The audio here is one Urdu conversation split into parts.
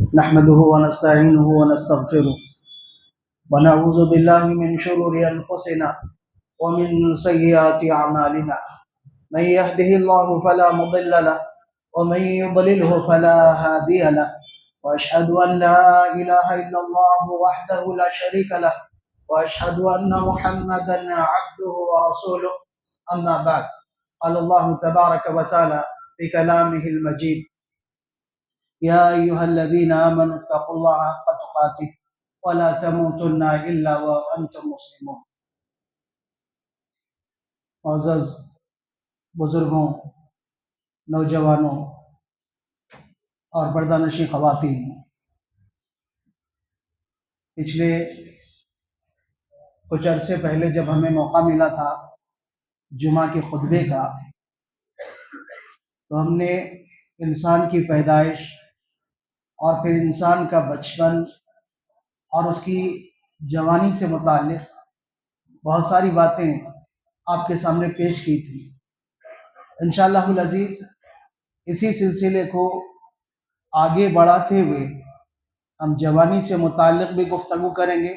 نحمده ونستعينه ونستغفره ونعوذ بالله من شرور أنفسنا ومن سيئات أعمالنا. من يهده الله فلا مضل له ومن يضلله فلا هادي له، وأشهد أن لا إله إلا الله وحده لا شريك له، وأشهد أن محمدا عبده ورسوله. أما بعد، قال الله تبارك وتعالى في كلامه المجيد: يا أيها الذين آمنوا اتقوا الله حق تقاته ولا تموتن إلا وأنتم مسلمون. معزز بزرگوں، نوجوانوں اور پردہ-نشین خواتین، پچھلے کچھ عرصے پہلے جب ہمیں موقع ملا تھا جمعہ کے خطبے کا، تو ہم نے انسان کی پیدائش اور پھر انسان کا بچپن اور اس کی جوانی سے متعلق بہت ساری باتیں آپ کے سامنے پیش کی تھی. انشاءاللہ العزیز اسی سلسلے کو آگے بڑھاتے ہوئے ہم جوانی سے متعلق بھی گفتگو کریں گے،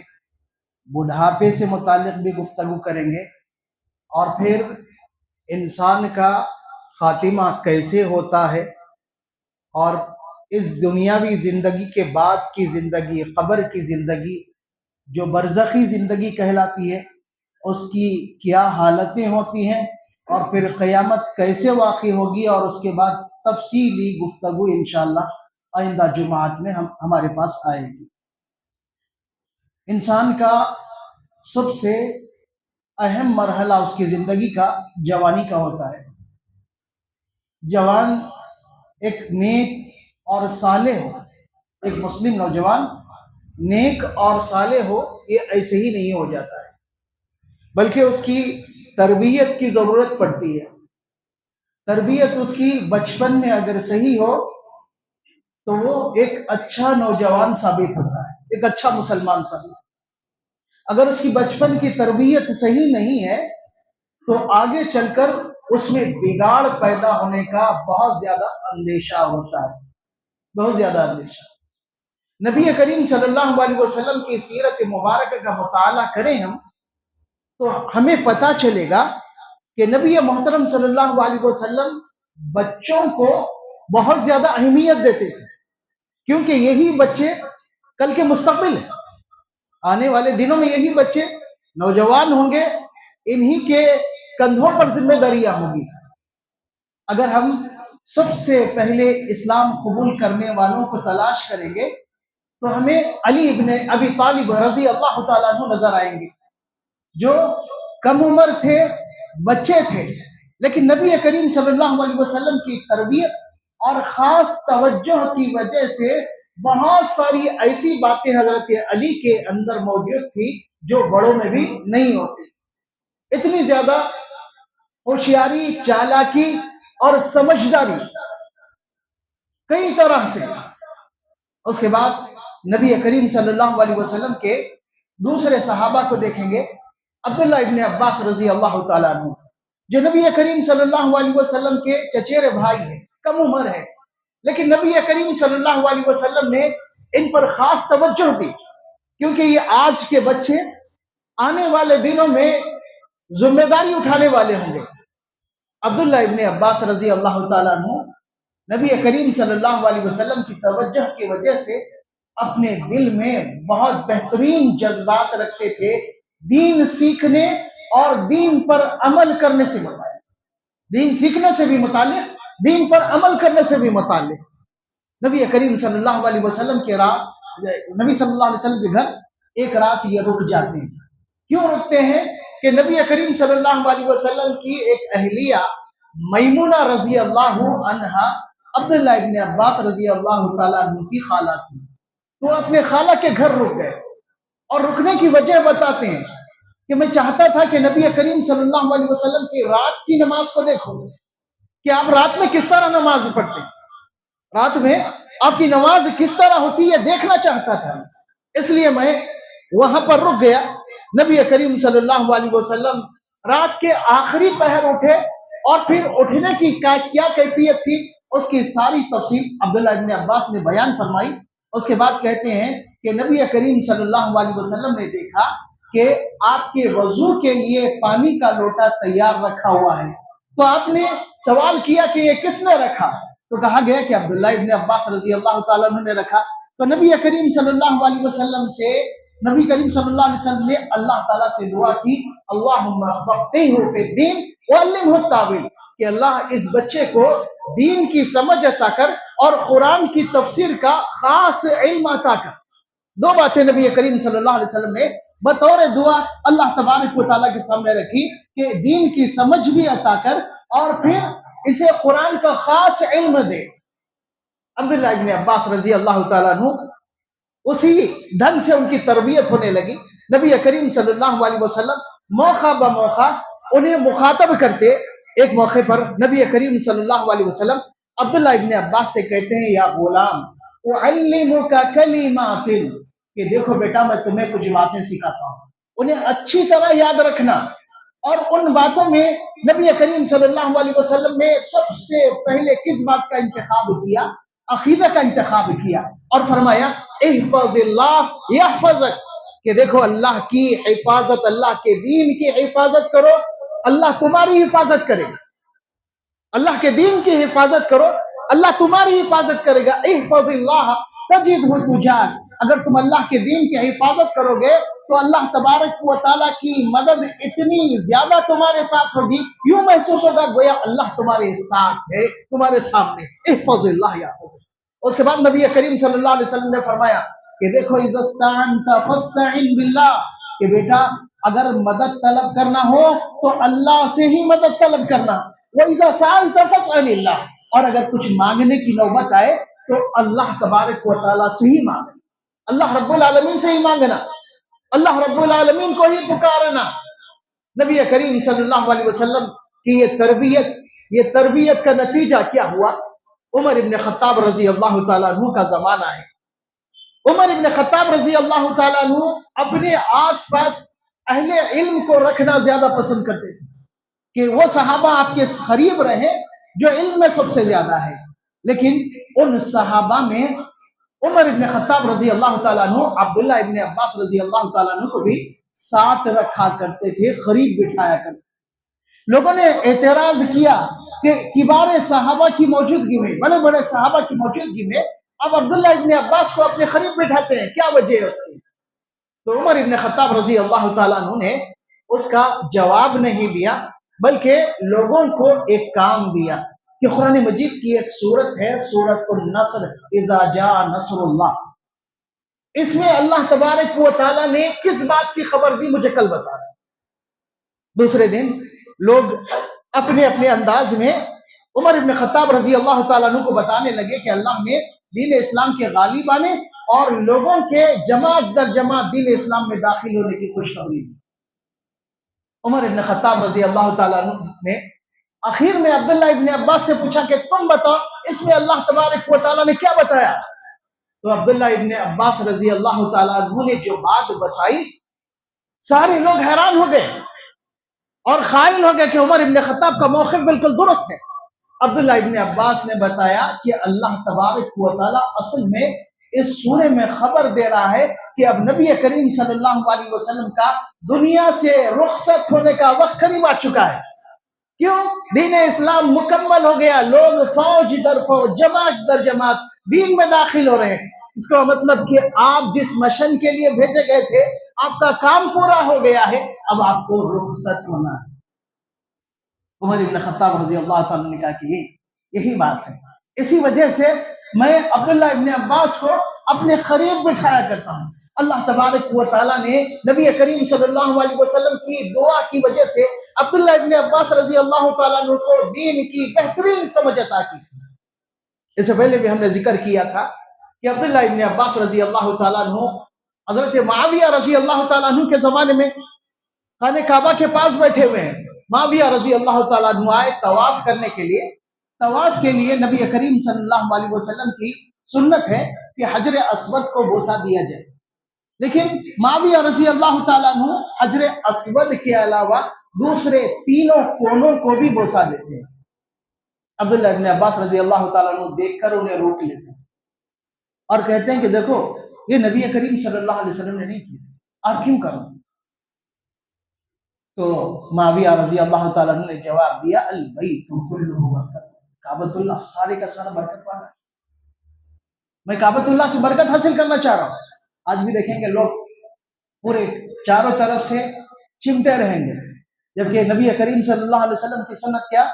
بڑھاپے سے متعلق بھی گفتگو کریں گے، اور پھر انسان کا خاتمہ کیسے ہوتا ہے، اور اس دنیاوی زندگی کے بعد کی زندگی، قبر کی زندگی جو برزخی زندگی کہلاتی ہے، اس کی کیا حالتیں ہوتی ہیں، اور پھر قیامت کیسے واقع ہوگی، اور اس کے بعد تفصیلی گفتگو انشاءاللہ آئندہ جمعات میں ہمارے پاس آئے گی. انسان کا سب سے اہم مرحلہ اس کی زندگی کا جوانی کا ہوتا ہے. جوان ایک نیک اور صالح ہو، ایک مسلم نوجوان نیک اور صالح ہو، یہ ایسے ہی نہیں ہو جاتا ہے، بلکہ اس کی تربیت کی ضرورت پڑتی ہے. تربیت اس کی بچپن میں اگر صحیح ہو تو وہ ایک اچھا نوجوان ثابت ہوتا ہے، ایک اچھا مسلمان ثابت. اگر اس کی بچپن کی تربیت صحیح نہیں ہے تو آگے چل کر اس میں بگاڑ پیدا ہونے کا بہت زیادہ اندیشہ ہوتا ہے، بہت زیادہ اندیشہ. نبی کریم صلی اللہ علیہ وسلم کی سیرت مبارکہ کا مطالعہ کریں ہم تو ہمیں پتہ چلے گا کہ نبی محترم صلی اللہ علیہ وسلم بچوں کو بہت زیادہ اہمیت دیتے تھے، کیونکہ یہی بچے کل کے مستقبل ہیں. آنے والے دنوں میں یہی بچے نوجوان ہوں گے، انہی کے کندھوں پر ذمہ داریاں ہوں گی. اگر ہم سب سے پہلے اسلام قبول کرنے والوں کو تلاش کریں گے تو ہمیں علی ابن ابی طالب رضی اللہ تعالیٰ عنہ نظر آئیں گے، جو کم عمر تھے، بچے تھے، لیکن نبی کریم صلی اللہ علیہ وسلم کی تربیت اور خاص توجہ کی وجہ سے بہت ساری ایسی باتیں حضرت علی کے اندر موجود تھی جو بڑوں میں بھی نہیں ہوتی. اتنی زیادہ ہوشیاری، چالاکی اور سمجھداری کئی طرح سے. اس کے بعد نبی کریم صلی اللہ علیہ وسلم کے دوسرے صحابہ کو دیکھیں گے. عبداللہ ابن عباس رضی اللہ تعالیٰ عنہ، جو نبی کریم صلی اللہ علیہ وسلم کے چچیرے بھائی ہیں، کم عمر ہے، لیکن نبی کریم صلی اللہ علیہ وسلم نے ان پر خاص توجہ دی، کیونکہ یہ آج کے بچے آنے والے دنوں میں ذمہ داری اٹھانے والے ہوں گے. عبداللہ ابن عباس رضی اللہ تعالیٰ عنہ نبی کریم صلی اللہ علیہ وسلم کی توجہ کی وجہ سے اپنے دل میں بہت بہترین جذبات رکھتے تھے، دین سیکھنے اور دین پر عمل کرنے سے متعلق، دین سیکھنے سے بھی متعلق، دین پر عمل کرنے سے بھی متعلق. نبی کریم صلی اللہ علیہ وسلم کے نبی صلی اللہ علیہ وسلم کے گھر ایک رات یہ رک جاتے ہیں. کیوں رکتے ہیں؟ کہ نبی کریم صلی اللہ علیہ وسلم کی ایک اہلیہ میمونہ رضی اللہ عنہا عبداللہ ابن عباس رضی اللہ تعالیٰ عنہ کی خالہ تھی. تو اپنے خالہ کے گھر رک گئے، اور رکنے کی وجہ بتاتے ہیں کہ میں چاہتا تھا کہ نبی کریم صلی اللہ علیہ وسلم کی رات کی نماز کو دیکھو کہ آپ رات میں کس طرح نماز پڑھتے ہیں، رات میں آپ کی نماز کس طرح ہوتی ہے دیکھنا چاہتا تھا. اس لیے میں وہاں پر رک گیا. نبی کریم صلی اللہ علیہ وسلم رات کے آخری پہر اٹھے، اور پھر اٹھنے کی کیا کیفیت تھی اس کی ساری تفصیل عبداللہ ابن عباس نے بیان فرمائی. اس کے بعد کہتے ہیں کہ نبی کریم صلی اللہ علیہ وسلم نے دیکھا کہ آپ کے وضو کے لیے پانی کا لوٹا تیار رکھا ہوا ہے، تو آپ نے سوال کیا کہ یہ کس نے رکھا؟ تو کہا گیا کہ عبداللہ ابن عباس رضی اللہ تعالیٰ عنہ نے رکھا۔ تو نبی کریم صلی اللہ علیہ وسلم سے نبی کریم صلی اللہ علیہ وسلم نے اللہ تعالیٰ سے دعا کی، اللہم فقہہ فی الدین وعلمہ التاویل، کہ اللہ اس بچے کو دین کی سمجھ عطا کر اور قرآن کی تفسیر کا خاص علم عطا کر۔ دو باتیں نبی کریم صلی اللہ علیہ وسلم نے بطور دعا اللہ تبارک و تعالیٰ کے سامنے رکھی کہ دین کی سمجھ بھی عطا کر اور پھر اسے قرآن کا خاص علم دے۔ عبداللہ ابن عباس رضی اللہ تعالیٰ عنہ اسی ڈھنگ سے ان کی تربیت ہونے لگی۔ نبی کریم صلی اللہ علیہ وسلم موقع بموقع انہیں مخاطب کرتے۔ ایک موقع پر نبی کریم صلی اللہ علیہ وسلم عبداللہ ابن عباس سے کہتے ہیں، یا غلام اعلمک کلمات، کہ دیکھو بیٹا میں تمہیں کچھ باتیں سکھاتا ہوں، انہیں اچھی طرح یاد رکھنا۔ اور ان باتوں میں نبی کریم صلی اللہ علیہ وسلم نے سب سے پہلے کس بات کا انتخاب کیا؟ عقیدہ کا انتخاب کیا، اور فرمایا احفظ اللہ یحفظک، کہ دیکھو اللہ کی حفاظت، اللہ کے دین کی حفاظت کرو، اللہ تمہاری حفاظت کرے گا۔ اللہ کے دین کی حفاظت کرو، اللہ تمہاری حفاظت کرے گا۔ احفظ اللہ تجدہ تجاہک، اگر تم اللہ کے دین کی حفاظت کرو گے تو اللہ تبارک و تعالیٰ کی مدد اتنی زیادہ تمہارے ساتھ ہوگی، یوں محسوس ہوگا گویا اللہ تمہارے ساتھ ہے، تمہارے سامنے۔ احفظ اللہ یحفظک۔ اس کے بعد نبی کریم صلی اللہ علیہ وسلم نے فرمایا کہ دیکھو اذا استعنت فاستعن باللہ، کہ بیٹا اگر مدد طلب کرنا ہو تو اللہ سے ہی مدد طلب کرنا، وَإِذَا سَأَلْتَ فَاسْأَلِ اللَّهِ، اور اگر کچھ مانگنے کی نوبت آئے تو اللہ تبارک و تعالیٰ سے ہی مانگنا، اللہ رب العالمین سے ہی مانگنا، اللہ رب العالمین کو ہی پکارنا۔ نبی کریم صلی اللہ علیہ وسلم کی یہ تربیت کا نتیجہ کیا ہوا؟ عمر ابن خطاب رضی اللہ تعالیٰ عنہ کا زمانہ ہے۔ عمر ابن خطاب رضی اللہ تعالیٰ عنہ اپنے آس پاس اہل علم کو رکھنا زیادہ پسند کرتے تھے کہ وہ صحابہ آپ کے قریب رہے جو علم میں سب سے زیادہ ہے۔ لیکن ان صحابہ میں عمر ابن خطاب رضی اللہ تعالیٰ عنہ عبداللہ ابن عباس رضی اللہ تعالیٰ عنہ کو بھی ساتھ رکھا کرتے تھے، قریب بٹھایا کرتے۔ لوگوں نے اعتراض کیا کہ کبار صحابہ کی موجودگی میں، بڑے بڑے صحابہ کی موجودگی میں اب عبداللہ ابن عباس کو اپنے قریب بٹھاتے ہیں، کیا وجہ ہے اس کی؟ تو عمر ابن خطاب رضی اللہ تعالیٰ عنہ نے اس کا جواب نہیں دیا، بلکہ لوگوں کو ایک کام دیا کہ قرآن مجید کی ایک سورت ہے، سورۃ النصر، اذا جاء نصر اللہ، اس میں اللہ تبارک و تعالیٰ نے کس بات کی خبر دی مجھے کل بتا رہا۔ دوسرے دن لوگ اپنے اپنے انداز میں عمر ابن خطاب رضی اللہ تعالیٰ عنہ کو بتانے لگے کہ اللہ نے دین اسلام کے غالب آنے اور لوگوں کے جماعت در جماعت دین اسلام میں داخل ہونے کی خوشخبری دی۔ عمر ابن خطاب رضی اللہ تعالیٰ عنہ نے آخر میں عبداللہ ابن عباس سے پوچھا کہ تم بتاؤ اس میں اللہ تبارک و تعالیٰ نے کیا بتایا؟ تو عبداللہ ابن عباس رضی اللہ تعالیٰ عنہ نے جو بات بتائی سارے لوگ حیران ہو گئے اور قائل ہو گئے کہ عمر ابن خطاب کا موقف بالکل درست ہے۔ عبداللہ ابن عباس نے بتایا کہ اللہ تبارک و تعالیٰ اصل میں اس سورے میں خبر دے رہا ہے کہ اب نبی کریم صلی اللہ علیہ وسلم کا دنیا سے رخصت ہونے کا وقت قریب آ چکا ہے۔ کیوں؟ دین اسلام مکمل ہو گیا، لوگ فوج در فوج، جماعت در جماعت دین میں داخل ہو رہے ہیں۔ اس کا مطلب کہ آپ جس مشن کے لیے بھیجے گئے تھے آپ کا کام پورا ہو گیا ہے، اب آپ کو رخصت ہونا ہے۔ عمر ابن خطاب رضی اللہ تعالیٰ نے کہا کہ یہی بات ہے، اسی وجہ سے میں عبداللہ ابن عباس کو اپنے قریب بٹھایا کرتا ہوں۔ اللہ تبارک و تعالیٰ نے نبی کریم صلی اللہ علیہ وسلم کی دعا کی وجہ سے عبداللہ ابن عباس رضی اللہ تعالیٰ عنہ کو دین کی بہترین سمجھ عطا کی۔ اس سے پہلے بھی ہم نے ذکر کیا تھا کہ عبداللہ ابن عباس رضی اللہ تعالیٰ عنہ حضرت معاویہ رضی اللہ تعالیٰ عنہ کے زمانے میں خانہ کعبہ کے پاس بیٹھے ہوئے ہیں۔ معاویہ رضی اللہ تعالیٰ عنہ آئے طواف کرنے کے لیے۔ طواف کے لیے نبی کریم صلی اللہ علیہ وسلم کی سنت ہے کہ حجر اسود کو بوسہ دیا جائے، لیکن معاویہ رضی اللہ تعالیٰ عنہ حجر اسود کے علاوہ دوسرے تینوں کونوں کو بھی بوسہ دیتے ہیں۔ عبداللہ ابن عباس رضی اللہ تعالیٰ عنہ دیکھ کر انہیں روک لیتے ہیں اور کہتے ہیں کہ دیکھو یہ نبی کریم صلی اللہ علیہ وسلم نے نہیں کیا، آپ کیوں کرو؟ تو معاویہ رضی اللہ تعالیٰ عنہ نے جواب دیا البیت کلہ برکت، کعبۃ اللہ سارے کا سارا برکت والا ہے، میں کعبۃ اللہ سے برکت حاصل کرنا چاہ رہا ہوں۔ آج بھی دیکھیں گے لوگ پورے چاروں طرف سے چمٹے رہیں گے، جبکہ نبی کریم صلی اللہ علیہ وسلم کی سنت کیا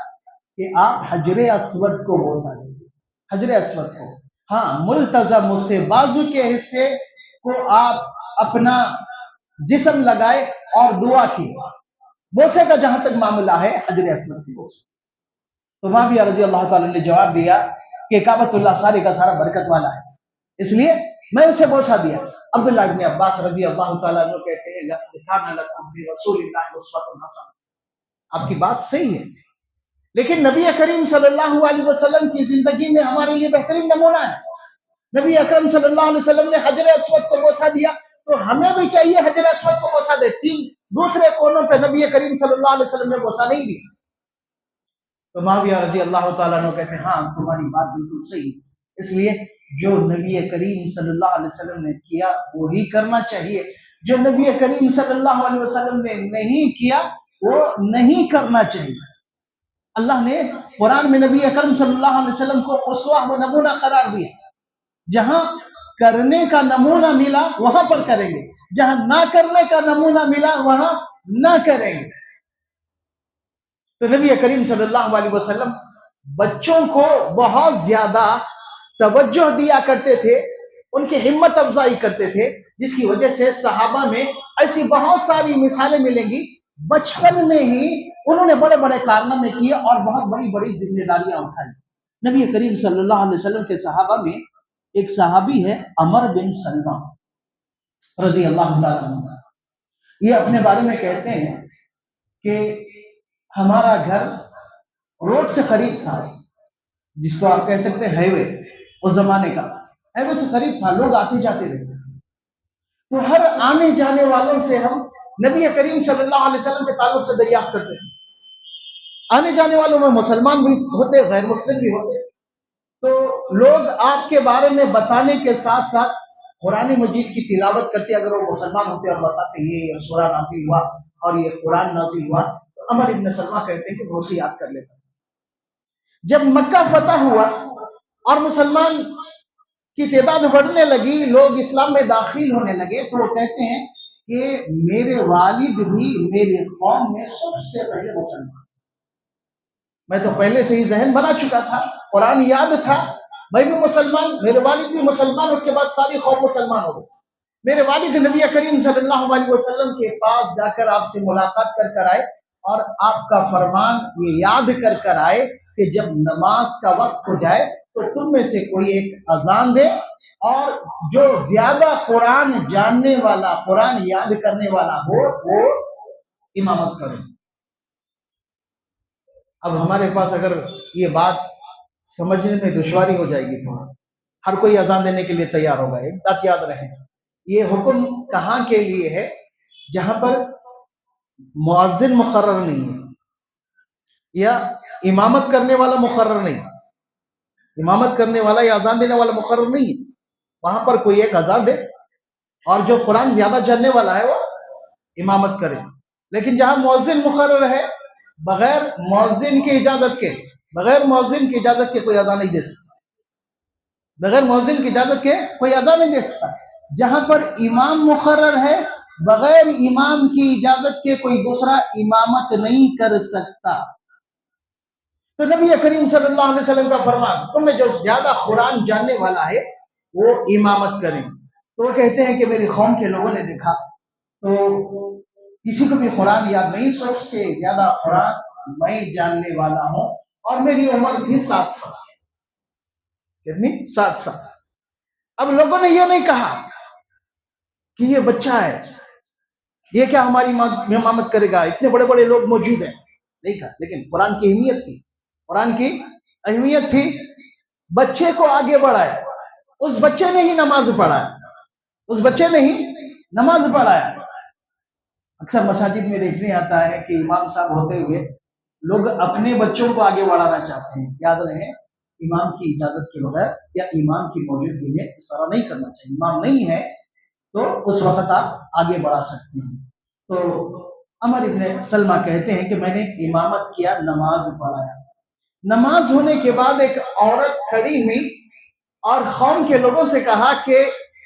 کہ آپ حجر اسود کو بوسا دیں گے، حجر اسود کو، ہاں ملتزم سے بازو کے حصے کو آپ اپنا جسم لگائے اور دعا کی، بوسے کا جہاں تک معاملہ ہے حجر اسود کی بوسے۔ تو معاویہ رضی اللہ تعالیٰ نے جواب دیا کہ کعبۃ اللہ سارے کا سارا برکت والا ہے، اس لیے میں اسے بوسا دیا۔ عبداللہ ابن عباس رضی اللہ تعالیٰ عنہ کہتے ہیں لَقَدْ كَانَ لَكُمْ فِي رَسُولِ اللَّهِ أُسْوَةٌ حَسَنَةٌ، آپ کی بات صحیح ہے، لیکن نبی کریم صلی اللہ علیہ وسلم کی زندگی میں ہمارے لیے بہترین نمونہ ہے۔ نبی اکرم صلی اللہ علیہ وسلم نے حجر اسود کو بوسا دیا، تو ہمیں بھی چاہیے حجر اسود کو بوسا دے۔ تین دوسرے کونوں پہ نبی کریم صلی اللہ علیہ وسلم نے بوسا نہیں دیا۔ تو معاویہ رضی اللہ تعالیٰ عنہ کہتے ہیں ہاں تمہاری بات بالکل صحیح ہے، اس لیے جو نبی کریم صلی اللہ علیہ وسلم نے کیا وہی کرنا چاہیے، جو نبی کریم صلی اللہ علیہ وسلم نے نہیں کیا وہ نہیں کرنا چاہیے۔ اللہ نے قرآن میں نبی اکرم صلی اللہ علیہ وسلم کو اسوہ و نمونہ قرار دیا، جہاں کرنے کا نمونہ ملا وہاں پر کریں گے، جہاں نہ کرنے کا نمونہ ملا وہاں نہ کریں گے۔ تو نبی کریم صلی اللہ علیہ وسلم بچوں کو بہت زیادہ توجہ دیا کرتے تھے، ان کی ہمت افزائی کرتے تھے، جس کی وجہ سے صحابہ میں ایسی بہت ساری مثالیں ملیں گی، بچپن میں ہی انہوں نے بڑے بڑے کارنامے کیے اور بہت بڑی بڑی ذمہ داریاں اٹھائی۔ نبی کریم صلی اللہ علیہ وسلم کے صحابہ میں ایک صحابی ہے عمر بن سلمہ رضی اللہ تعالیٰ عنہ، یہ اپنے بارے میں کہتے ہیں کہ ہمارا گھر روڈ سے قریب تھا، جس کو آپ کہہ سکتے ہیں ہائی وے، اس زمانے کا ہائی وے سے قریب تھا، لوگ آتے جاتے رہتے تھے، تو ہر آنے جانے والوں سے ہم نبی کریم صلی اللہ علیہ وسلم کے تعلق سے دریافت کرتے تھے۔ آنے جانے والوں میں مسلمان بھی ہوتے، غیر مسلم بھی ہوتے، تو لوگ آپ کے بارے میں بتانے کے ساتھ ساتھ قرآن مجید کی تلاوت کرتے، اگر وہ مسلمان ہوتے اور بتاتے یہ سورہ نازل ہوا اور یہ قرآن نازل ہوا، تو عمر ابن سلمہ کہتے ہیں کہ وہ اسے یاد کر لیتا تھا۔ جب مکہ فتح ہوا اور مسلمان کی تعداد بڑھنے لگی، لوگ اسلام میں داخل ہونے لگے، تو وہ کہتے ہیں کہ میرے والد بھی میرے قوم میں سب سے پہلے مسلمان، میں تو پہلے سے ہی ذہن بنا چکا تھا، قرآن یاد تھا، میں بھی مسلمان، میرے والد بھی مسلمان، اس کے بعد ساری قوم مسلمان ہو گئی۔ میرے والد نبی کریم صلی اللہ علیہ وسلم کے پاس جا کر آپ سے ملاقات کر آئے اور آپ کا فرمان یہ یاد کر آئے کہ جب نماز کا وقت ہو جائے تو تم میں سے کوئی ایک اذان دے، اور جو زیادہ قرآن جاننے والا، قرآن یاد کرنے والا ہو وہ امامت کرے۔ اب ہمارے پاس اگر یہ بات سمجھنے میں دشواری ہو جائے گی تھوڑا، ہر کوئی اذان دینے کے لیے تیار ہوگا۔ ایک بات یاد رہے، یہ حکم کہاں کے لیے ہے؟ جہاں پر مؤذن مقرر نہیں ہے یا امامت کرنے والا مقرر نہیں، امامت کرنے والا یا اذان دینے والا مقرر نہیں ہے، وہاں پر کوئی ایک اذان دے اور جو قرآن زیادہ جاننے والا ہے وہ امامت کرے۔ لیکن جہاں مؤذن مقرر ہے، بغیر مؤذن کی اجازت کے، بغیر مؤذن کی اجازت کے کوئی اذان نہیں دے سکتا، بغیر مؤذن کی اجازت کے کوئی اذان نہیں دے سکتا۔ جہاں پر امام مقرر ہے، بغیر امام کی اجازت کے کوئی دوسرا امامت نہیں کر سکتا۔ تو نبی کریم صلی اللہ علیہ وسلم کا فرمان، تم میں جو زیادہ قرآن جاننے والا ہے وہ امامت کریں۔ تو وہ کہتے ہیں کہ میری قوم کے لوگوں نے دیکھا تو کسی کو بھی قرآن یاد نہیں، سب سے زیادہ قرآن میں جاننے والا ہوں، اور میری عمر بھی 7 سال۔ کتنی؟ 7 سال۔ اب لوگوں نے یہ نہیں کہا کہ یہ بچہ ہے، یہ کیا ہماری امامت کرے گا، اتنے بڑے بڑے لوگ موجود ہیں، نہیں کہا، لیکن قرآن کی اہمیت تھی، قرآن کی اہمیت تھی، بچے کو آگے بڑھایا، اس بچے نے ہی نماز پڑھایا، اس بچے نے ہی نماز پڑھایا۔ اکثر مساجد میں دیکھنے آتا ہے کہ امام صاحب ہوتے ہوئے لوگ اپنے بچوں کو آگے بڑھانا چاہتے ہیں، یاد رہے امام کی اجازت کے بغیر یا امام کی موجودگی میں اس طرح نہیں کرنا چاہیے. امام نہیں ہے تو اس وقت آپ آگے بڑھا سکتے ہیں. تو عمر ابن سلمہ کہتے ہیں کہ میں نے امامت کیا، نماز پڑھایا. نماز ہونے کے بعد ایک عورت کھڑی ہوئی اور قوم کے لوگوں سے کہا کہ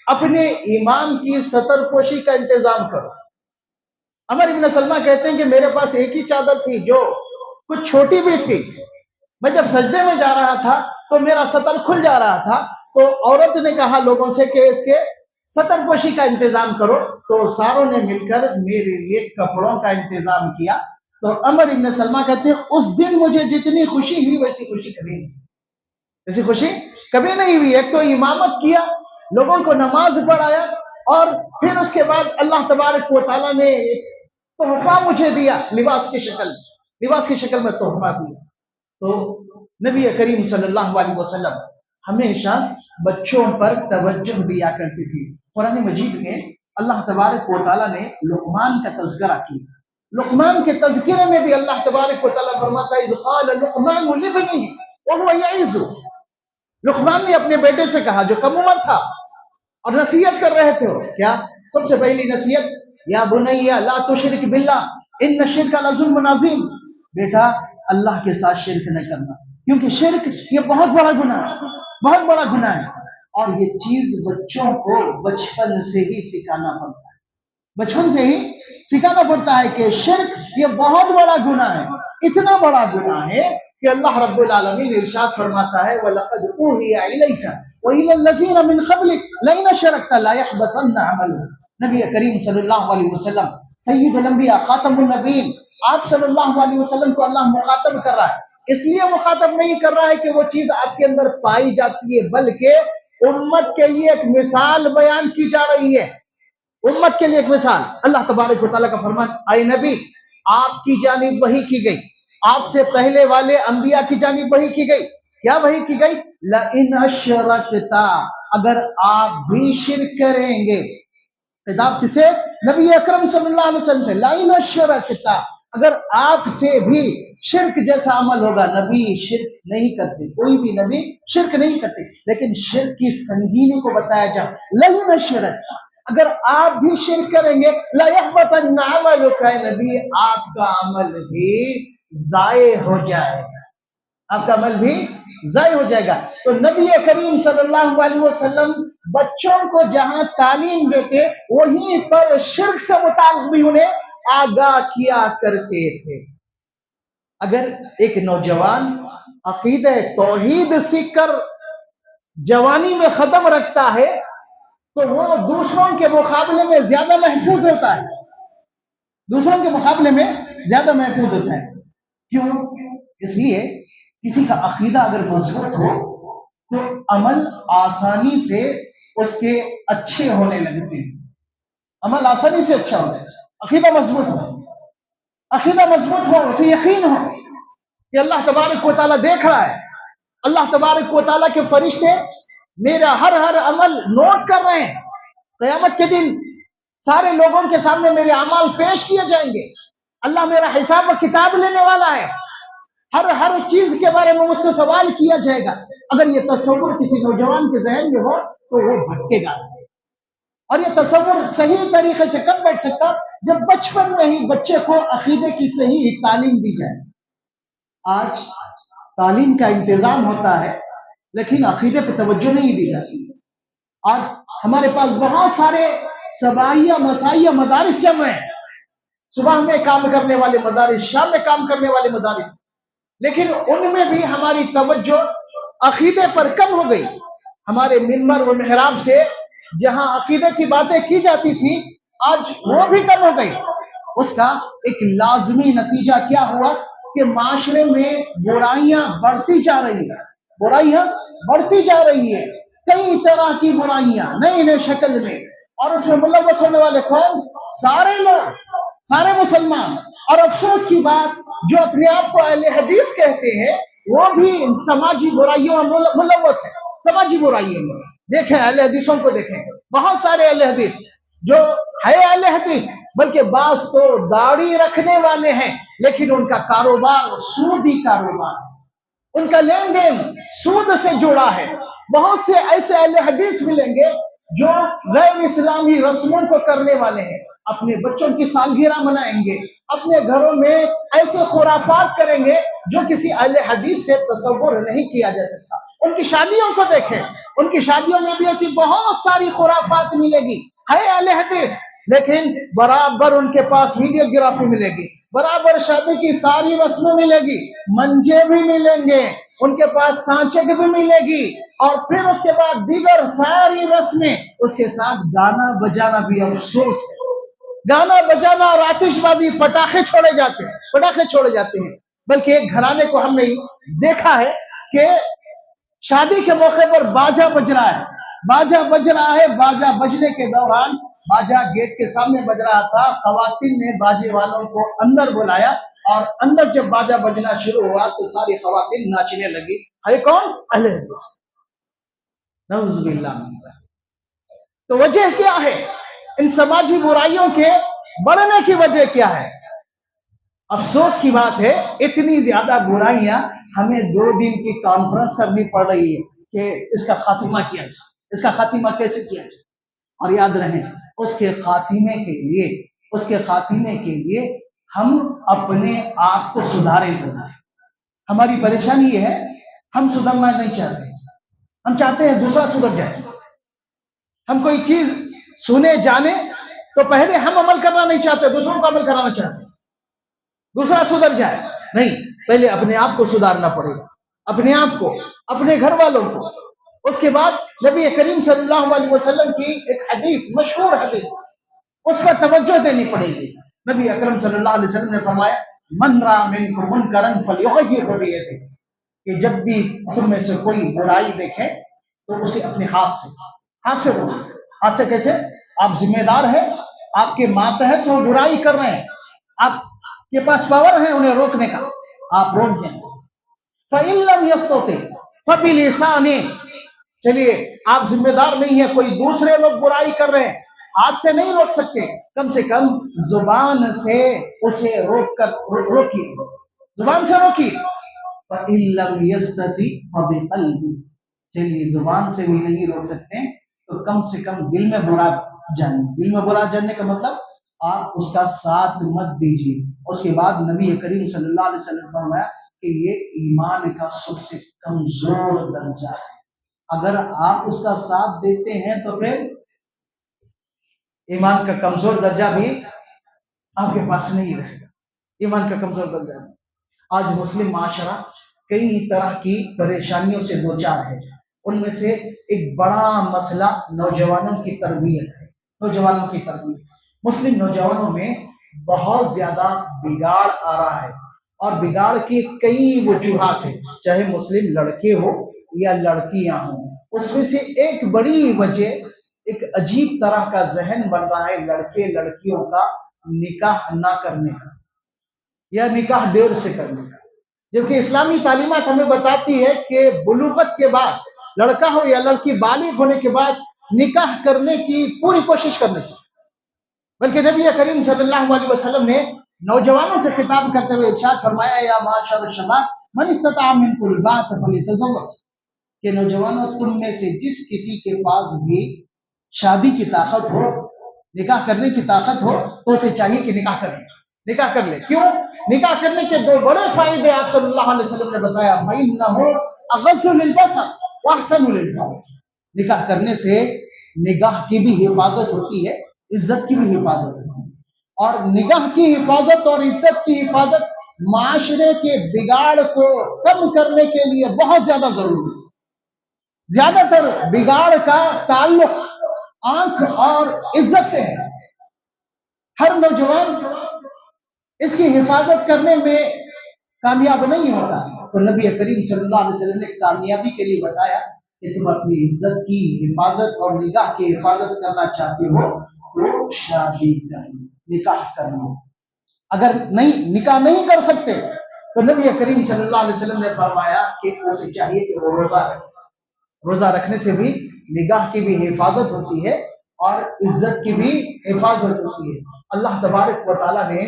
اپنے امام کی ستر پوشی کا انتظام کرو. عمر ابن سلمہ کہتے ہیں کہ میرے پاس ایک ہی چادر تھی جو کچھ چھوٹی بھی تھی. میں جب سجدے میں جا رہا تھا تو میرا سطر کھل جا رہا تھا. تو عورت نے کہا لوگوں سے کہ اس کے سطر پوشی کا انتظام کرو. تو ساروں نے مل کر میرے لیے کپڑوں کا انتظام کیا. تو عمر ابن سلمہ کہتے ہیں اس دن مجھے جتنی خوشی ہوئی ویسی خوشی کبھی نہیں، ایسی خوشی کبھی نہیں ہوئی. ایک تو امامت کیا، لوگوں کو نماز پڑھایا، اور پھر اس کے بعد اللہ تبارک و تعالیٰ نے ایک تحفہ مجھے دیا، لباس کی شکل میں تحفہ دیا. تو نبی کریم صلی اللہ علیہ وسلم ہمیشہ بچوں پر توجہ دیا کرتی تھی. قرآن مجید میں اللہ تبارک و تعالیٰ نے لقمان کا تذکرہ کیا. لقمان کے تذکرے میں بھی اللہ تبارک و تعالیٰ فرماتا ہے اذ قال لقمان لابنه وهو يعظه. لقمان نے اپنے بیٹے سے کہا جو کم عمر تھا اور نصیحت کر رہے تھے. کیا سب سے پہلی نصیحت؟ یا بنی لا تشرک باللہ ان الشرک لظلم عظیم. بیٹا اللہ کے ساتھ شرک نہ کرنا، کیونکہ شرک یہ بہت بڑا گناہ ہے، بہت بڑا گناہ ہے. اور یہ چیز بچوں کو بچپن سے ہی سکھانا پڑتا ہے، بچپن سے ہی سکھانا پڑتا ہے کہ شرک یہ بہت بڑا گناہ ہے. اتنا بڑا گناہ ہے کہ اللہ رب العالمین ارشاد فرماتا ہے وَلَقَدْ أُوحِيَ إِلَيْكَ وَإِلَى الَّذِينَ مِنْ قَبْلِكَ لَئِنْ أَشْرَكْتَ لَيَحْبَطَنَّ عَمَلُكَ. نبی کریم صلی اللہ علیہ وسلم سید الانبیاء خاتم النبیین، آپ صلی اللہ علیہ وسلم کو اللہ مخاطب کر رہا ہے. اس لیے مخاطب نہیں کر رہا ہے کہ وہ چیز آپ کے اندر پائی جاتی ہے، بلکہ امت کے لیے ایک مثال بیان کی جا رہی ہے. امت کے لیے ایک مثال. اللہ تبارک و تعالیٰ کا فرمان اے نبی آپ کی جانب وحی کی گئی، آپ سے پہلے والے انبیاء کی جانب وحی کی گئی. کیا وحی کی گئی؟ لَإِنْ أَشْرَكْتَ، اگر آپ بھی شرک کریں گے. خطاب کسے؟ نبی اکرم صلی اللہ علیہ وسلم سے. لَإِنْ أَشْرَكْتَ، اگر آپ سے بھی شرک جیسا عمل ہوگا. نبی شرک نہیں کرتے، کوئی بھی نبی شرک نہیں کرتے، لیکن شرک کی سنگینی کو بتایا جا. لَإِنْ أَشْرَكْتَ، اگر آپ بھی شرک کریں گے لَيَحْبَطَنَّ عَمَلُكَ، نبی آپ کا عمل بھی ضائع ہو جائے گا، آپ کا عمل بھی ضائع ہو جائے گا. تو نبی کریم صلی اللہ علیہ وسلم بچوں کو جہاں تعلیم دیتے وہیں پر شرک سے متعلق بھی انہیں آگاہ کیا کرتے تھے. اگر ایک نوجوان عقیدہ توحید سیکھ کر جوانی میں ختم رکھتا ہے تو وہ دوسروں کے مقابلے میں زیادہ محفوظ ہوتا ہے، دوسروں کے مقابلے میں زیادہ محفوظ ہوتا ہے. کیوں؟ اس لیے کسی کا عقیدہ اگر مضبوط ہو تو عمل آسانی سے اس کے اچھے ہونے لگتے ہیں، عمل آسانی سے اچھا ہوتا ہے. عقیدہ مضبوط ہو، عقیدہ مضبوط ہو، اسے یقین ہو کہ اللہ تبارک و تعالیٰ دیکھ رہا ہے، اللہ تبارک و تعالیٰ کے فرشتے میرا ہر عمل نوٹ کر رہے ہیں. قیامت کے دن سارے لوگوں کے سامنے میرے اعمال پیش کیے جائیں گے، اللہ میرا حساب و کتاب لینے والا ہے، ہر چیز کے بارے میں مجھ سے سوال کیا جائے گا. اگر یہ تصور کسی نوجوان کے ذہن میں ہو تو وہ بھٹکے گا. اور یہ تصور صحیح طریقے سے کب بیٹھ سکتا؟ جب بچپن میں ہی بچے کو عقیدے کی صحیح تعلیم دی جائے. آج تعلیم کا انتظام ہوتا ہے لیکن عقیدے پہ توجہ نہیں دی جاتی. آج ہمارے پاس بہت سارے صباحیہ مسائیہ مدارس چل رہے ہیں، صبح میں کام کرنے والے مدارس، شام میں کام کرنے والے مدارس، لیکن ان میں بھی ہماری توجہ عقیدے پر کم ہو گئی. ہمارے منبر و محراب سے جہاں عقیدے کی باتیں کی جاتی تھی آج وہ بھی کم ہو گئی. اس کا ایک لازمی نتیجہ کیا ہوا کہ معاشرے میں برائیاں بڑھتی جا رہی ہیں، برائیاں بڑھتی جا رہی ہیں، کئی طرح کی برائیاں نئی نئی شکل میں. اور اس میں ملوث ہونے والے کون؟ سارے لوگ، سارے مسلمان. اور افسوس کی بات جو اپنے آپ کو اہل حدیث کہتے ہیں وہ بھی ان سماجی برائیوں میں ملوث ہے. سماجی برائیوں میں دیکھیں، اہل حدیثوں کو دیکھیں، بہت سارے اہل حدیث جو ہے اہل حدیث، بلکہ بعض تو داڑھی رکھنے والے ہیں لیکن ان کا کاروبار سودی کاروبار ہے. ان کا لین دین سود سے جڑا ہے. بہت سے ایسے اہل حدیث ملیں گے جو غیر اسلامی رسموں کو کرنے والے ہیں، اپنے بچوں کی سالگرہ منائیں گے، اپنے گھروں میں ایسے خرافات کریں گے جو کسی اہل حدیث سے تصور نہیں کیا جا سکتا. ان کی شادیوں کو دیکھیں، ان کی شادیوں میں بھی ایسی بہت ساری خرافات ملے گی، ہے اہل حدیث لیکن برابر ان کے پاس ویڈیوگرافی ملے گی، برابر شادی کی ساری رسمیں ملے گی، منجے بھی ملیں گے، ان کے پاس سانچک بھی ملے گی، اور پھر اس کے بعد دیگر ساری رسمیں، اس کے ساتھ گانا بجانا بھی. افسوس ہے، گانا بجانا اور آتش بازی، پٹاخے چھوڑے جاتے ہیں. بلکہ ایک گھرانے کو ہم نے دیکھا ہے کہ شادی کے موقع پر باجا بج رہا ہے. باجا بجنے کے دوران باجا گیٹ کے سامنے بج رہا تھا. خواتین نے باجے والوں کو اندر بلایا، اور اندر جب باجا بجنا شروع ہوا تو ساری خواتین ناچنے لگی. ہے کون؟ اہل حدیث. نعوذ باللہ من ذلک. تو وجہ کیا ہے؟ ان سماجی برائیوں کے بڑھنے کی وجہ کیا ہے؟ افسوس کی بات ہے، اتنی زیادہ برائیاں ہمیں 2 دن کی کانفرنس کرنی پڑ رہی ہے کہ اس کا خاتمہ کیا جائے، اس کا خاتمہ کیسے کیا جائے. اور یاد رہیں، اس کے خاتمے کے لیے ہم اپنے آپ کو سدھاریں گے. ہماری پریشانی یہ ہے، ہم سدھرنا نہیں چاہتے، ہم چاہتے ہیں دوسرا سدھر جائے. ہم کوئی چیز سنے جانے تو پہلے ہم عمل کرنا نہیں چاہتے، دوسروں کو عمل کرانا چاہتے. دوسرا سدھر جائے نہیں، پہلے اپنے آپ کو سدھارنا پڑے گا، اپنے آپ کو، اپنے گھر والوں کو. اس کے بعد نبی کریم صلی اللہ علیہ وسلم کی ایک حدیث، مشہور حدیث، اس پر توجہ دینی پڑے گی. نبی اکرم صلی اللہ علیہ وسلم نے فرمایا، من رأى منکم منکرا فلیغیرہ بیدہ، کہ جب بھی تم میں سے کوئی برائی دیکھے تو اسے اپنے ہاتھ سے روکو. ہاتھ سے کیسے؟ آپ ذمہ دار ہیں، آپ کے ماتحت وہ برائی کر رہے ہیں، آپ کے پاس پاور ہے انہیں روکنے کا، آپ روک دیں. فَإِن لَمْ يَسْتَطِعْ فَبِلِسَانِهِ، چلیے آپ ذمہ دار نہیں ہیں، کوئی دوسرے لوگ برائی کر رہے ہیں، ہاتھ سے نہیں روک سکتے، کم سے کم زبان سے اسے روکیے، زبان سے روکیے. فَإِن لَمْ يَسْتَطِعْ فَبِقَلْبِهِ، چلیے زبان سے بھی نہیں روک سکتے تو کم سے کم دل میں برا جانیں. دل میں برا جاننے کا مطلب آپ اس کا ساتھ مت دیجیے. اس کے بعد نبی کریم صلی اللہ علیہ وسلم نے فرمایا کہ یہ ایمان کا سب سے کمزور درجہ ہے. اگر آپ اس کا ساتھ دیتے ہیں تو پھر ایمان کا کمزور درجہ بھی آپ کے پاس نہیں رہے گا. ایمان کا کمزور درجہ بھی. آج مسلم معاشرہ کئی طرح کی پریشانیوں سے دوچار ہے. ان میں سے ایک بڑا مسئلہ نوجوانوں کی تربیت ہے. نوجوانوں کی تربیت، مسلم نوجوانوں میں بہت زیادہ بگاڑ آ رہا ہے، اور بگاڑ کی کئی وجوہات ہیں، چاہے مسلم لڑکے ہو یا لڑکیاں ہوں. اس میں سے ایک بڑی وجہ ایک عجیب طرح کا ذہن بن رہا ہے لڑکے لڑکیوں کا نکاح نہ کرنے کا، یا نکاح دیر سے کرنے کا. جبکہ اسلامی تعلیمات ہمیں بتاتی ہے کہ بلوغت کے بعد، لڑکا ہو یا لڑکی بالغ ہونے کے بعد نکاح کرنے کی پوری کوشش کرنی چاہیے. بلکہ نبی کریم صلی اللہ علیہ وسلم نے نوجوانوں سے خطاب کرتے ہوئے ارشاد فرمایا، یا معاشر الشباب من استطاع منکم الباءۃ فلیتزوج، کہ نوجوانوں تم میں سے جس کسی کے پاس بھی شادی کی طاقت ہو، نکاح کرنے کی طاقت ہو، تو اسے چاہیے کہ نکاح کر لے. کیوں؟ نکاح کرنے کے 2 بڑے فائدے آپ صلی اللہ علیہ وسلم نے بتایا. فَإِنَّهُ أَغَضُّ لِلْبَصَرِ وَأَحْسَنُ لِلْفَرْجِ، نکاح کرنے سے نگاہ کی بھی حفاظت ہوتی ہے، عزت کی بھی حفاظت ہوتی ہے. اور نگاہ کی حفاظت اور عزت کی حفاظت معاشرے کے بگاڑ کو کم کرنے کے لیے بہت زیادہ ضروری ہے. زیادہ تر بگاڑ کا تعلق آنکھ اور عزت سے ہے. ہر نوجوان اس کی حفاظت کرنے میں کامیاب نہیں ہوتا. تو نبی کریم صلی اللہ علیہ وسلم نے کامیابی کے لیے بتایا کہ تم اپنی عزت کی حفاظت اور نگاہ کی حفاظت کرنا چاہتے ہو تو شادی کرو، نکاح کرو. اگر نکاح نہیں کر سکتے تو نبی کریم صلی اللہ علیہ وسلم نے فرمایا کہ اسے چاہیے کہ وہ روزہ رکھے. روزہ رکھنے سے بھی نگاہ کی بھی حفاظت ہوتی ہے اور عزت کی بھی حفاظت ہوتی ہے. اللہ تبارک و تعالیٰ نے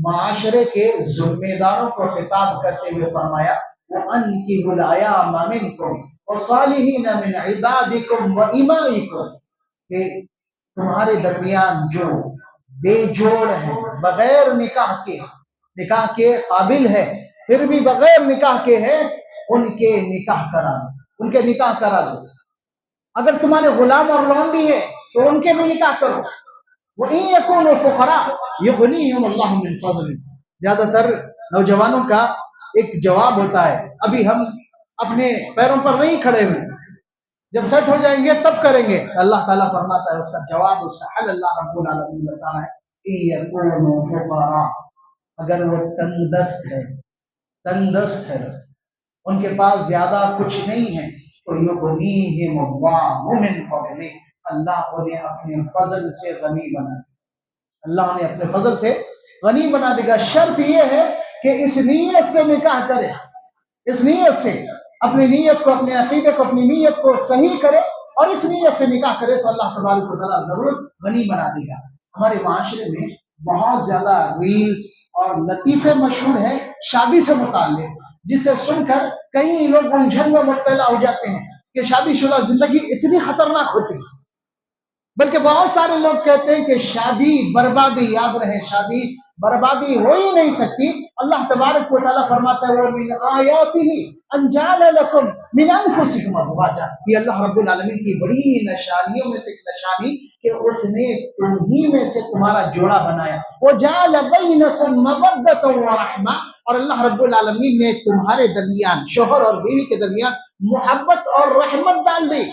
معاشرے کے ذمہ داروں کو خطاب کرتے ہوئے فرمایا وَأَنْكِحُوا الْأَيَامَ مِنْكُمْ وَالصَّالِحِينَ مِنْ عِبَادِكُمْ وَإِمَائِكُمْ، کہ تمہارے درمیان جو بے جوڑ ہیں، بغیر نکاح کے قابل ہے پھر بھی بغیر نکاح کے ہے، ان کے نکاح کرا دو. اگر تمہارے غلام اور لونڈی ہے تو ان کے بھی نکاح کرو. وَإِن يَكُونُوا فُقَرَاءَ يُغْنِيهِمُ اللَّهُ مِنْ فَضْلِهِ. زیادہ تر نوجوانوں کا ایک جواب ہوتا ہے، ابھی ہم اپنے پیروں پر نہیں کھڑے ہوئے، جب سیٹ ہو جائیں گے تب کریں گے. اللہ تعالیٰ فرماتا ہے اس کا جواب، اس کا حل اللہ رب العالمین بتا رہا ہے، إِن يَكُونُوا فُقَرَاءَ، اگر وہ تنگ دست ہے، ان کے پاس زیادہ کچھ نہیں ہے، تو یغنیہم اللہ من فضلہ، اللہ انہیں اپنے فضل سے غنی بنا دے. اللہ انہیں اپنے فضل سے غنی بنا دے گا. شرط یہ ہے کہ اس نیت سے نکاح کرے، اس نیت سے اپنی نیت کو، اپنے عقیدے کو، اپنی نیت کو صحیح کرے اور اس نیت سے نکاح کرے تو اللہ تبارک و تعالیٰ ضرور غنی بنا دے گا. ہمارے معاشرے میں بہت زیادہ ریلز اور لطیفے مشہور ہیں شادی سے متعلق، جسے سن کر کئی لوگ الجھن میں مبتلا ہو جاتے ہیں کہ شادی شدہ زندگی اتنی خطرناک ہوتی ہے. بلکہ بہت سارے لوگ کہتے ہیں کہ شادی بربادی. یاد رہے، شادی بربادی ہو ہی نہیں سکتی. اللہ تبارک و تعالیٰ فرماتا ہے وَمِنْ آيَاتِهِ أَنْ جَعَلَ لَكُمْ مِنْ أَنفُسِكُمْ أَزْوَاجًا. یہ اللہ رب العالمین کی بڑی نشانیوں میں سے ایک نشانی کہ اس نے تمہیں میں سے تمہارا جوڑا بنایا. وَجَعَلَ بَيْنَكُمْ مَوَدَّةً وَرَحْمَةً، اور اللہ رب العالمین نے تمہارے درمیان، شوہر اور بیوی کے درمیان محبت اور رحمت ڈال دی.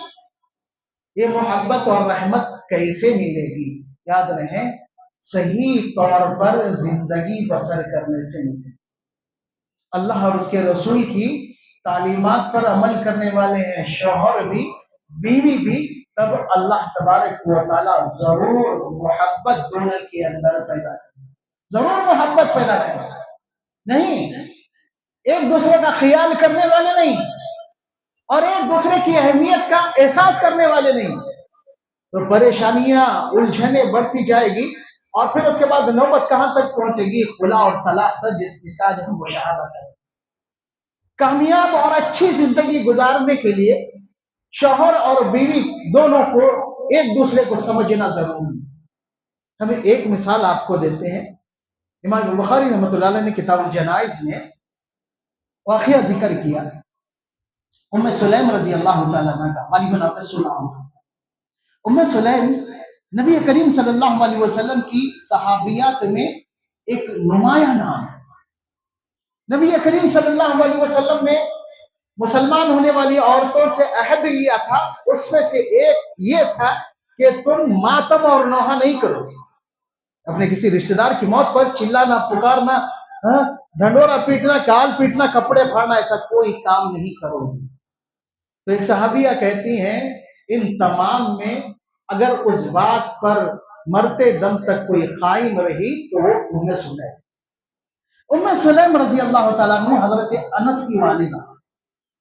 یہ محبت اور رحمت کیسے ملے گی؟ یاد رہیں، صحیح طور پر زندگی بسر کرنے سے ملے. اللہ اور اس کے رسول کی تعلیمات پر عمل کرنے والے ہیں شوہر بھی بیوی بھی، تب اللہ تبارک و تعالیٰ ضرور محبت دونوں کے اندر پیدا کرے، ضرور محبت پیدا کرے. نہیں، ایک دوسرے کا خیال کرنے والے نہیں اور ایک دوسرے کی اہمیت کا احساس کرنے والے نہیں، تو پریشانیاں، الجھنیں بڑھتی جائے گی اور پھر اس کے بعد نوبت کہاں تک پہنچے گی؟ خلا اور طلاق تک، جس کا آج ہم مشاہدہ کریں. کامیاب اور اچھی زندگی گزارنے کے لیے شوہر اور بیوی دونوں کو ایک دوسرے کو سمجھنا ضروری ہے. ہمیں ایک مثال آپ کو دیتے ہیں. امام بخاری رحمۃ اللہ علیہ نے کتاب الجنائز میں واقعہ ذکر کیا ام سلیم رضی اللہ تعالیٰ عنہ کا. غالباً آپ نے سنا ہوگا. ام سلیم نبی کریم صلی اللہ علیہ وسلم کی صحابیات میں ایک نمایاں نام ہے. نبی کریم صلی اللہ علیہ وسلم نے مسلمان ہونے والی عورتوں سے عہد لیا تھا، اس میں سے ایک یہ تھا کہ تم ماتم اور نوحہ نہیں کرو. اپنے کسی رشتہ دار کی موت پر چلانا، پکارنا، ڈھنڈورا پیٹنا، کال پیٹنا، کپڑے پھاڑنا، ایسا کوئی کام نہیں کرو. تو ایک صحابیہ کہتی ہیں ان تمام میں اگر اس بات پر مرتے دم تک کوئی قائم رہی تو وہ ام سلیم. ام سلیم رضی اللہ تعالیٰ عنہ حضرت انس کی والدہ.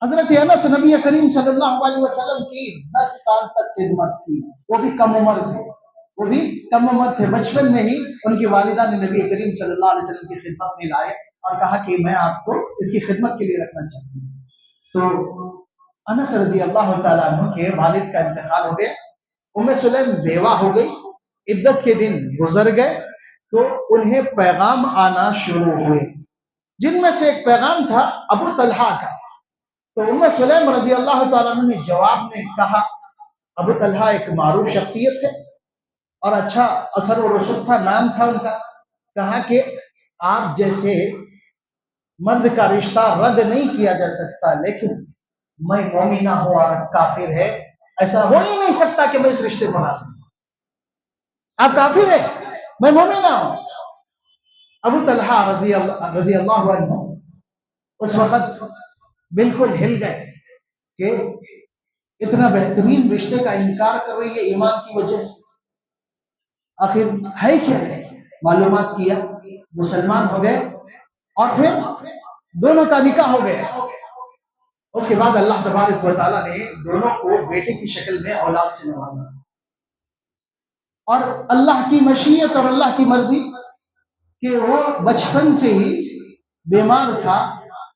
حضرت انس نبی کریم صلی اللہ علیہ وسلم کی 10 سال تک خدمت کی. وہ بھی کم عمر تھے. بچپن میں ہی ان کی والدہ نے نبی کریم صلی اللہ علیہ وسلم کی خدمت میں لائے اور کہا کہ میں آپ کو اس کی خدمت کے لیے رکھنا چاہتی ہوں. تو انس رضی اللہ تعالیٰ عنہ کے والد کا انتقال ہو گیا. ام سلیم بیوہ ہو گئی. عدت کے دن گزر گئے تو انہیں پیغام آنا شروع ہوئے، جن میں سے ایک پیغام تھا ابو طلحہ کا. تو ام سلیم رضی اللہ تعالیٰ عنہ نے جواب میں کہا، ابو طلحہ ایک معروف شخصیت تھے اور اچھا اثر و رسوخ تھا، نام تھا ان کا. کہا کہ آپ جیسے مرد کا رشتہ رد نہیں کیا جا سکتا، لیکن میں مومنہ ہوں اور کافر ہے، ایسا ہو ہی نہیں سکتا کہ میں اس رشتے کو راضی ہوں. آپ کافر ہے، میں مومنہ ہوں. ابو طلحہ رضی اللہ عنہ اس وقت بالکل ہل گئے کہ اتنا بہترین رشتے کا انکار کر رہی ہے ایمان کی وجہ سے. آخر ہے کیا ہے؟ معلومات کیا، مسلمان ہو گئے اور پھر دونوں کا نکاح ہو گیا. اس کے بعد اللہ تبارک و تعالیٰ نے دونوں کو بیٹے کی شکل میں اولاد سے نوازا. اور اللہ کی مشیت اور اللہ کی مرضی کہ وہ بچپن سے ہی بیمار تھا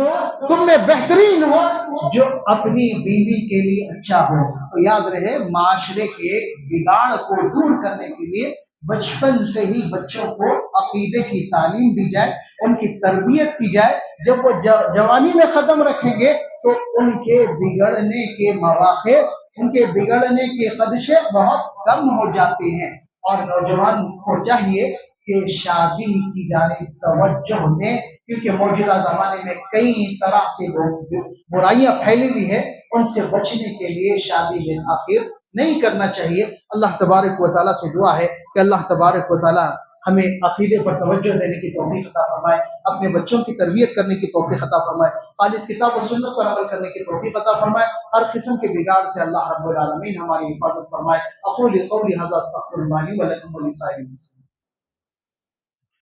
تو تم میں بہترین وہ جو اپنی بیوی کے لیے اچھا ہو۔ تو یاد رہے، معاشرے کے بگاڑ کو دور کرنے کے لیے بچپن سے ہی بچوں کو عقیدے کی تعلیم دی جائے، ان کی تربیت کی جائے۔ جب وہ جوانی میں قدم رکھیں گے تو ان کے بگڑنے کے مواقع، ان کے بگڑنے کے خدشے بہت کم ہو جاتے ہیں۔ اور نوجوان کو چاہیے کہ شادی کی جانب توجہ دیں، کیونکہ موجودہ زمانے میں کئی طرح سے برائیاں پھیلی ہوئی ہیں، ان سے بچنے کے لیے شادی بالآخر نہیں کرنا چاہیے۔ اللہ تبارک و تعالیٰ سے دعا ہے کہ اللہ تبارک و تعالیٰ ہمیں عقیدے پر توجہ دینے کی توفیق عطا فرمائے، اپنے بچوں کی تربیت کرنے کی توفیق عطا فرمائے، خالص کتاب و سنت پر عمل کرنے کی توفیق عطا فرمائے، ہر قسم کے بگاڑ سے اللہ رب العالمین ہماری حفاظت فرمائے۔ اقول قولی ھذا استغفر اللہ لی و لکم ولسائر المسلمین۔